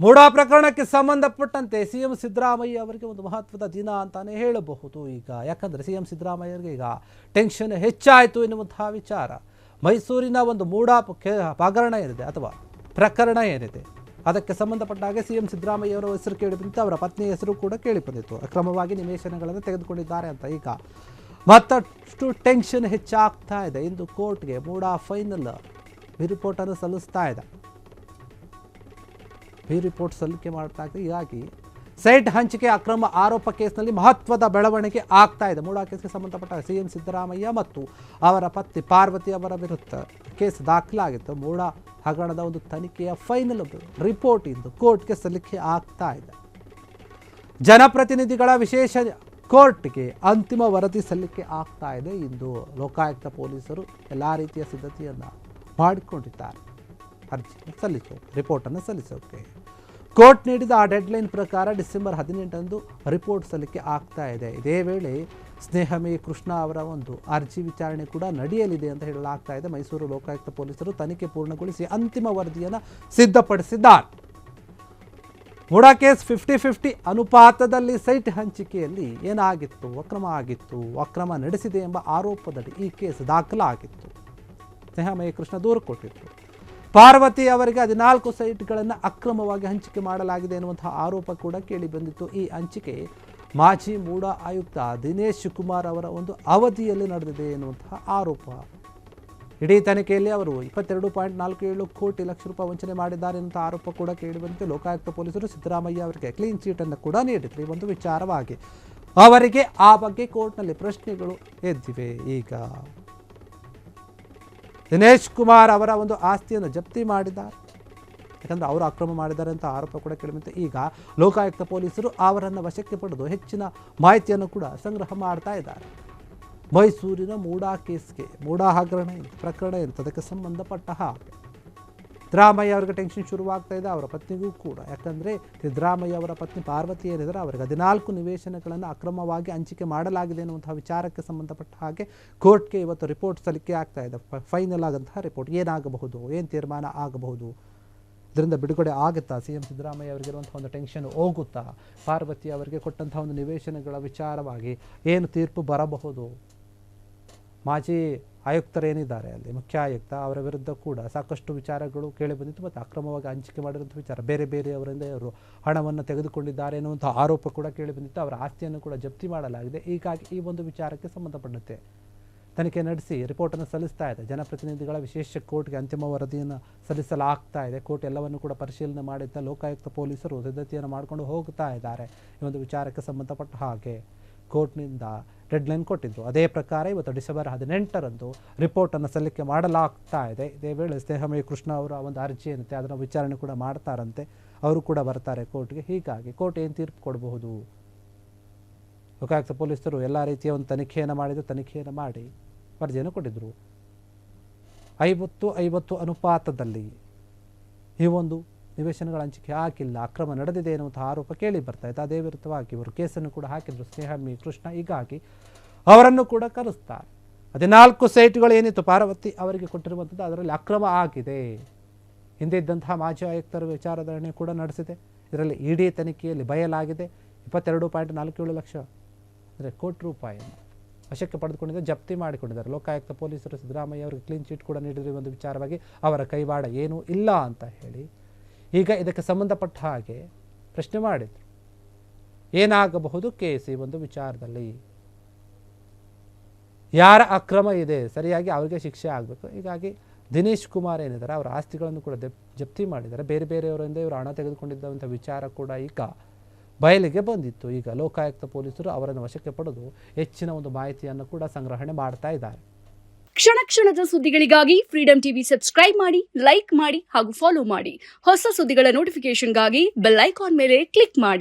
ಮೂಡಾ ಪ್ರಕರಣಕ್ಕೆ ಸಂಬಂಧಪಟ್ಟಂತೆ ಸಿಎಂ ಸಿದ್ದರಾಮಯ್ಯ ಅವರಿಗೆ ಒಂದು ಮಹತ್ವದ ದಿನ ಅಂತಾನೆ ಹೇಳಬಹುದು. ಈಗ ಯಾಕಂದರೆ ಸಿಎಂ ಸಿದ್ದರಾಮಯ್ಯರಿಗೆ ಈಗ ಟೆನ್ಷನ್ ಹೆಚ್ಚಾಯಿತು ಎನ್ನುವಂತಹ ವಿಚಾರ. ಮೈಸೂರಿನ ಒಂದು ಮೂಡಾ ಹಗರಣ ಏನಿದೆ ಅಥವಾ ಪ್ರಕರಣ ಏನಿದೆ ಅದಕ್ಕೆ ಸಂಬಂಧಪಟ್ಟ ಹಾಗೆ ಸಿಎಂ ಸಿದ್ದರಾಮಯ್ಯ ಅವರ ಹೆಸರು ಕೇಳಿಬಂದಿತ್ತು, ಅವರ ಪತ್ನಿ ಹೆಸರು ಕೂಡ ಕೇಳಿಬಂದಿತ್ತು. ಅಕ್ರಮವಾಗಿ ನಿವೇಶನಗಳನ್ನು ತೆಗೆದುಕೊಂಡಿದ್ದಾರೆ ಅಂತ ಈಗ ಮತ್ತಷ್ಟು ಟೆನ್ಷನ್ ಹೆಚ್ಚಾಗ್ತಾ ಇದೆ. ಇಂದು ಕೋರ್ಟ್ಗೆ ಮೂಡಾ ಫೈನಲ್ ರಿಪೋರ್ಟನ್ನು ಸಲ್ಲಿಸ್ತಾ ಇದೆ. ಈ ರಿಪೋರ್ಟ್ ಸಲ್ಲಿಕೆ ಮಾಡ್ತಾ ಇದೆ. ಹೀಗಾಗಿ ಸೈಟ್ ಹಂಚಿಕೆ ಅಕ್ರಮ ಆರೋಪ ಕೇಸ್ನಲ್ಲಿ ಮಹತ್ವದ ಬೆಳವಣಿಗೆ ಆಗ್ತಾ ಇದೆ. ಮೂಡಾ ಕೇಸ್ಗೆ ಸಂಬಂಧಪಟ್ಟ ಸಿಎಂ ಸಿದ್ದರಾಮಯ್ಯ ಮತ್ತು ಅವರ ಪತ್ನಿ ಪಾರ್ವತಿ ಅವರ ವಿರುದ್ಧ ಕೇಸ್ ದಾಖಲಾಗಿತ್ತು. ಮೂಡಾ ಹಗರಣದ ಒಂದು ತನಿಖೆಯ ಫೈನಲ್ ರಿಪೋರ್ಟ್ ಇಂದು ಕೋರ್ಟ್ಗೆ ಸಲ್ಲಿಕೆ ಆಗ್ತಾ ಇದೆ. ಜನಪ್ರತಿನಿಧಿಗಳ ವಿಶೇಷ ಕೋರ್ಟ್ಗೆ ಅಂತಿಮ ವರದಿ ಸಲ್ಲಿಕೆ ಆಗ್ತಾ ಇದೆ. ಇಂದು ಲೋಕಾಯುಕ್ತ ಪೊಲೀಸರು ಎಲ್ಲ ರೀತಿಯ ಸಿದ್ಧತೆಯನ್ನು ಮಾಡಿಕೊಂಡಿದ್ದಾರೆ. ಅರ್ಜಿ ಸಲ್ಲಿಸೋಕೆ, ರಿಪೋರ್ಟನ್ನು ಸಲ್ಲಿಸೋಕೆ ಕೋರ್ಟ್ ನೀಡಿದ ಆ ಡೆಡ್ಲೈನ್ ಪ್ರಕಾರ ಡಿಸೆಂಬರ್ 18ರಂದು ರಿಪೋರ್ಟ್ ಸಲ್ಲಿಕೆ ಆಗ್ತಾ ಇದೆ. ಇದೇ ವೇಳೆ ಸ್ನೇಹಮಯಿ ಕೃಷ್ಣ ಅವರ ಒಂದು ಅರ್ಜಿ ವಿಚಾರಣೆ ಕೂಡ ನಡೆಯಲಿದೆ ಅಂತ ಹೇಳಲಾಗ್ತಾ ಇದೆ. ಮೈಸೂರು ಲೋಕಾಯುಕ್ತ ಪೊಲೀಸರು ತನಿಖೆ ಪೂರ್ಣಗೊಳಿಸಿ ಅಂತಿಮ ವರದಿಯನ್ನು ಸಿದ್ಧಪಡಿಸಿದ್ದಾರೆ. ಮೂಡಾ ಕೇಸ್ 50-50 ಅನುಪಾತದಲ್ಲಿ ಸೈಟ್ ಹಂಚಿಕೆಯಲ್ಲಿ ಏನಾಗಿತ್ತು, ಅಕ್ರಮ ಆಗಿತ್ತು, ಅಕ್ರಮ ನಡೆಸಿದೆ ಎಂಬ ಆರೋಪದಡಿ ಈ ಕೇಸ್ ದಾಖಲಾಗಿತ್ತು. ಸ್ನೇಹಮಯಿ ಕೃಷ್ಣ ದೂರು ಕೊಟ್ಟಿತ್ತು. ಪಾರ್ವತಿ ಅವರಿಗೆ 14 ಸೈಟ್ಗಳನ್ನು ಅಕ್ರಮವಾಗಿ ಹಂಚಿಕೆ ಮಾಡಲಾಗಿದೆ ಎನ್ನುವಂತಹ ಆರೋಪ ಕೂಡ ಕೇಳಿ ಬಂದಿತ್ತು. ಈ ಹಂಚಿಕೆ ಮಾಜಿ ಮೂಡಾ ಆಯುಕ್ತ ದಿನೇಶ್ ಕುಮಾರ್ ಅವರ ಒಂದು ಅವಧಿಯಲ್ಲಿ ನಡೆದಿದೆ ಎನ್ನುವಂತಹ ಆರೋಪ. ಇಡೀ ತನಿಖೆಯಲ್ಲಿ ಅವರು 22.47 ಕೋಟಿ ಲಕ್ಷ ರೂಪಾಯಿ ವಂಚನೆ ಮಾಡಿದ್ದಾರೆ ಎನ್ನುವಂಥ ಆರೋಪ ಕೂಡ ಕೇಳಿಬಂದಿತ್ತು. ಲೋಕಾಯುಕ್ತ ಪೊಲೀಸರು ಸಿದ್ದರಾಮಯ್ಯ ಅವರಿಗೆ ಕ್ಲೀನ್ ಚೀಟನ್ನು ಕೂಡ ನೀಡಿದ್ರು. ಈ ಒಂದು ವಿಚಾರವಾಗಿ ಅವರಿಗೆ ಆ ಬಗ್ಗೆ ಕೋರ್ಟ್ನಲ್ಲಿ ಪ್ರಶ್ನೆಗಳು ಎದ್ದಿವೆ. ಈಗ ದಿನೇಶ್ ಕುಮಾರ್ ಅವರ ಒಂದು ಆಸ್ತಿಯನ್ನು ಜಪ್ತಿ ಮಾಡಿದ್ದಾರೆ, ಯಾಕಂದರೆ ಅವರು ಅಕ್ರಮ ಮಾಡಿದ್ದಾರೆ ಅಂತ ಆರೋಪ ಕೂಡ ಕೇಳಿಬಂತು. ಈಗ ಲೋಕಾಯುಕ್ತ ಪೊಲೀಸರು ಅವರನ್ನು ವಶಕ್ಕೆ ಪಡೆದು ಹೆಚ್ಚಿನ ಮಾಹಿತಿಯನ್ನು ಕೂಡ ಸಂಗ್ರಹ ಮಾಡ್ತಾ ಇದ್ದಾರೆ. ಮೈಸೂರಿನ ಮೂಡಾ ಕೇಸ್ಗೆ, ಮೂಡಾ ಹಗರಣ ಪ್ರಕರಣ ಅಂತ ಅದಕ್ಕೆ ಸಂಬಂಧಪಟ್ಟ ಹಾಗೆ ಸಿದ್ದರಾಮಯ್ಯ ಅವರಿಗೆ ಟೆನ್ಷನ್ ಶುರುವಾಗ್ತಾ ಇದೆ, ಅವರ ಪತ್ನಿಗೂ ಕೂಡ. ಯಾಕಂದರೆ ಸಿದ್ದರಾಮಯ್ಯ ಅವರ ಪತ್ನಿ ಪಾರ್ವತಿ ಏನಿದ್ದಾರೆ ಅವರಿಗೆ 14 ನಿವೇಶನಗಳನ್ನು ಅಕ್ರಮವಾಗಿ ಹಂಚಿಕೆ ಮಾಡಲಾಗಿದೆ ಎನ್ನುವಂತಹ ವಿಚಾರಕ್ಕೆ ಸಂಬಂಧಪಟ್ಟ ಹಾಗೆ ಕೋರ್ಟ್ಗೆ ಇವತ್ತು ರಿಪೋರ್ಟ್ ಸಲ್ಲಿಕೆ ಆಗ್ತಾ ಇದೆ. ಫೈನಲ್ ಆದಂತಹ ರಿಪೋರ್ಟ್ ಏನಾಗಬಹುದು, ಏನು ತೀರ್ಮಾನ ಆಗಬಹುದು, ಇದರಿಂದ ಬಿಡುಗಡೆ ಆಗುತ್ತಾ, ಸಿಎಂ ಸಿದ್ದರಾಮಯ್ಯ ಅವರಿಗಿರುವಂಥ ಒಂದು ಟೆನ್ಷನ್ ಹೋಗುತ್ತಾ, ಪಾರ್ವತಿ ಅವರಿಗೆ ಕೊಟ್ಟಂಥ ಒಂದು ನಿವೇಶನಗಳ ವಿಚಾರವಾಗಿ ಏನು ತೀರ್ಪು ಬರಬಹುದು. ಮಾಜಿ ಆಯುಕ್ತರೇನಿದ್ದಾರೆ ಅಲ್ಲಿ, ಮುಖ್ಯ ಆಯುಕ್ತ ಅವರ ವಿರುದ್ಧ ಕೂಡ ಸಾಕಷ್ಟು ವಿಚಾರಗಳು ಕೇಳಿಬಂದಿತ್ತು. ಮತ್ತು ಅಕ್ರಮವಾಗಿ ಹಂಚಿಕೆ ಮಾಡಿರುವಂಥ ವಿಚಾರ, ಬೇರೆಯವರಿಂದ ಇವರು ಹಣವನ್ನು ತೆಗೆದುಕೊಂಡಿದ್ದಾರೆ ಎನ್ನುವಂಥ ಆರೋಪ ಕೂಡ ಕೇಳಿಬಂದಿತ್ತು. ಅವರ ಆಸ್ತಿಯನ್ನು ಕೂಡ ಜಪ್ತಿ ಮಾಡಲಾಗಿದೆ. ಹೀಗಾಗಿ ಈ ಒಂದು ವಿಚಾರಕ್ಕೆ ಸಂಬಂಧಪಟ್ಟಂತೆ ತನಿಖೆ ನಡೆಸಿ ರಿಪೋರ್ಟನ್ನು ಸಲ್ಲಿಸ್ತಾ ಇದೆ. ಜನಪ್ರತಿನಿಧಿಗಳ ವಿಶೇಷ ಕೋರ್ಟ್ಗೆ ಅಂತಿಮ ವರದಿಯನ್ನು ಸಲ್ಲಿಸಲಾಗ್ತಾ ಇದೆ. ಕೋರ್ಟ್ ಎಲ್ಲವನ್ನು ಕೂಡ ಪರಿಶೀಲನೆ ಮಾಡಿದ್ದ ಲೋಕಾಯುಕ್ತ ಪೊಲೀಸರು ಸಿದ್ಧತೆಯನ್ನು ಮಾಡಿಕೊಂಡು ಹೋಗ್ತಾ ಇದ್ದಾರೆ. ಈ ಒಂದು ವಿಚಾರಕ್ಕೆ ಸಂಬಂಧಪಟ್ಟ ಹಾಗೆ ಕೋರ್ಟ್ನಿಂದ ಡೆಡ್ಲೈನ್ ಕೊಟ್ಟಿದ್ರು. ಅದೇ ಪ್ರಕಾರ ಇವತ್ತು ಡಿಸೆಂಬರ್ 18ರಂದು ರಿಪೋರ್ಟನ್ನು ಸಲ್ಲಿಕೆ ಮಾಡಲಾಗ್ತಾ ಇದೆ. ಇದೇ ವೇಳೆ ಸ್ನೇಹಮಯಿ ಕೃಷ್ಣ ಅವರ ಒಂದು ಅರ್ಜಿ ಏನಿದೆ ಅದನ್ನು ವಿಚಾರಣೆ ಕೂಡ ಮಾಡ್ತಾರಂತೆ, ಅವರು ಕೂಡ ಬರ್ತಾರೆ ಕೋರ್ಟ್ಗೆ. ಹೀಗಾಗಿ ಕೋರ್ಟ್ ಏನು ತೀರ್ಪು ಕೊಡಬಹುದು. ಲೋಕಾಯುಕ್ತ ಪೊಲೀಸರು ಎಲ್ಲ ರೀತಿಯ ಒಂದು ತನಿಖೆಯನ್ನು ಮಾಡಿ ವರದಿಯನ್ನು ಕೊಟ್ಟಿದ್ದರು. 50-50 ಅನುಪಾತದಲ್ಲಿ ಈ ಒಂದು ನಿವೇಶನಗಳ ಹಂಚಿಕೆ ಹಾಕಿಲ್ಲ, ಅಕ್ರಮ ನಡೆದಿದೆ ಎನ್ನುವಂತಹ ಆರೋಪ ಕೇಳಿ ಬರ್ತಾ ಇತ್ತು. ಅದೇ ವಿರುದ್ಧವಾಗಿ ಇವರು ಕೇಸನ್ನು ಕೂಡ ಹಾಕಿದ್ರು ಸ್ನೇಹಮಯಿ ಕೃಷ್ಣ. ಹೀಗಾಗಿ ಅವರನ್ನು ಕೂಡ ಕರೆಸ್ತಾರೆ. 14 ಸೈಟ್ಗಳು ಏನಿತ್ತು ಪಾರ್ವತಿ ಅವರಿಗೆ ಕೊಟ್ಟಿರುವಂಥದ್ದು, ಅದರಲ್ಲಿ ಅಕ್ರಮ ಆಗಿದೆ. ಹಿಂದೆ ಇದ್ದಂತಹ ಮಾಜಿ ಆಯುಕ್ತರ ವಿಚಾರಣೆ ಕೂಡ ನಡೆಸಿದೆ. ಇದರಲ್ಲಿ ಇಡಿ ತನಿಖೆಯಲ್ಲಿ ಬಯಲಾಗಿದೆ. 22.47 ಲಕ್ಷ ಅಂದರೆ ಕೋಟಿ ರೂಪಾಯಿಯನ್ನು ವಶಕ್ಕೆ ಪಡೆದುಕೊಂಡಿದ್ದಾರೆ, ಜಪ್ತಿ ಮಾಡಿಕೊಂಡಿದ್ದಾರೆ. ಲೋಕಾಯುಕ್ತ ಪೊಲೀಸರು ಸಿದ್ದರಾಮಯ್ಯ ಅವರಿಗೆ ಕ್ಲೀನ್ ಚೀಟ್ ಕೂಡ ನೀಡಿರುವ ಒಂದು ವಿಚಾರವಾಗಿ ಅವರ ಕೈವಾಡ ಏನೂ ಇಲ್ಲ ಅಂತ ಹೇಳಿ ಈಗ ಇದಕ್ಕೆ ಸಂಬಂಧಪಟ್ಟ ಹಾಗೆ ಪ್ರಶ್ನೆ ಮಾಡಿದರು. ಏನಾಗಬಹುದು ಕೇಸ್ ಈ ಒಂದು ವಿಚಾರದಲ್ಲಿ, ಯಾರ ಅಕ್ರಮ ಇದೆ ಸರಿಯಾಗಿ ಅವರಿಗೆ ಶಿಕ್ಷೆ ಆಗಬೇಕು. ಹೀಗಾಗಿ ದಿನೇಶ್ ಕುಮಾರ್ ಏನಿದ್ದಾರೆ ಅವರ ಆಸ್ತಿಗಳನ್ನು ಕೂಡ ಜಪ್ತಿ ಮಾಡಿದ್ದಾರೆ. ಬೇರೆಯವರಿಂದ ಇವರು ಹಣ ತೆಗೆದುಕೊಂಡಿದ್ದಂಥ ವಿಚಾರ ಕೂಡ ಈಗ ಬಯಲಿಗೆ ಬಂದಿತ್ತು. ಈಗ ಲೋಕಾಯುಕ್ತ ಪೊಲೀಸರು ಅವರನ್ನು ವಶಕ್ಕೆ ಪಡೆದು ಹೆಚ್ಚಿನ ಒಂದು ಮಾಹಿತಿಯನ್ನು ಕೂಡ ಸಂಗ್ರಹಣೆ ಮಾಡ್ತಾ ಇದ್ದಾರೆ. ಕ್ಷಣ ಕ್ಷಣದ ಸುದ್ದಿಗಳಿಗಾಗಿ ಫ್ರೀಡಂ ಟಿವಿ ಸಬ್ಸ್ಕ್ರೈಬ್ ಮಾಡಿ, ಲೈಕ್ ಮಾಡಿ ಹಾಗೂ ಫಾಲೋ ಮಾಡಿ. ಹೊಸ ಸುದ್ದಿಗಳ ನೋಟಿಫಿಕೇಶನ್ಗಾಗಿ ಬೆಲ್ ಐಕಾನ್ ಮೇಲೆ ಕ್ಲಿಕ್ ಮಾಡಿ.